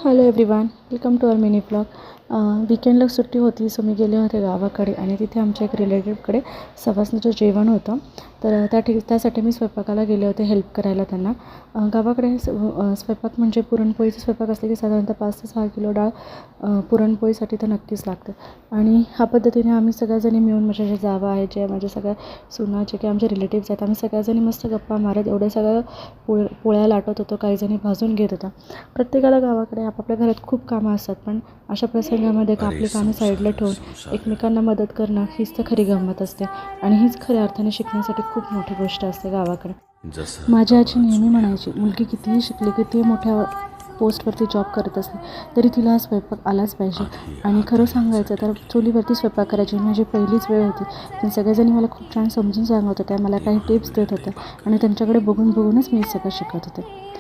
Hello everyone, welcome to our mini blog. वीकेंडला सुट्टी होती, सो मी गेले होते गावाकडे आणि तिथे आमच्या एक रिलेटिव्हकडे सवासणीचं जेवण होतं. तर त्यासाठी मी स्वयंपाकाला गेले होते हेल्प करायला त्यांना. गावाकडे स्वयंपाक म्हणजे पुरणपोळीचा स्वयंपाक असले की साधारणतः 5 ते 6 किलो डाळ पुरणपोळीसाठी तर नक्कीच लागते. आणि ह्या पद्धतीने आम्ही सगळ्याजणी मिळून, माझ्या ज्या जावा आहेत, ज्या माझ्या सगळ्या सुना, जे काही आमचे रिलेटिव्स आहेत, आम्ही सगळ्याजणी मस्त गप्पा मारत एवढं सगळं पोळ्या लाटत होतो. काहीजणी भाजून घेत होता. प्रत्येकाला गावाकडे आपापल्या घरात खूप कामं असतात, पण अशा प्रसंगामध्ये आपली कामं साईडला ठेवून एकमेकांना मदत करणं हीच तर खरी गंमत असते. आणि हीच खऱ्या अर्थाने शिकण्यासाठी खूप मोठी गोष्ट असते गावाकडे. माझी आजी नेहमी म्हणायची, मुलगी कितीही शिकली, कितीही मोठ्या पोस्टवरती जॉब करत असली तरी तिला स्वयंपाक आलाच पाहिजे. आणि खरं सांगायचं तर चुलीवरती स्वयंपाक करायची माझी पहिलीच वेळ होती. पण सगळ्याजणी मला खूप छान समजून सांगत होत्या, मला काही टिप्स देत होत्या आणि त्यांच्याकडे बघूनच मी सगळं शिकत होते.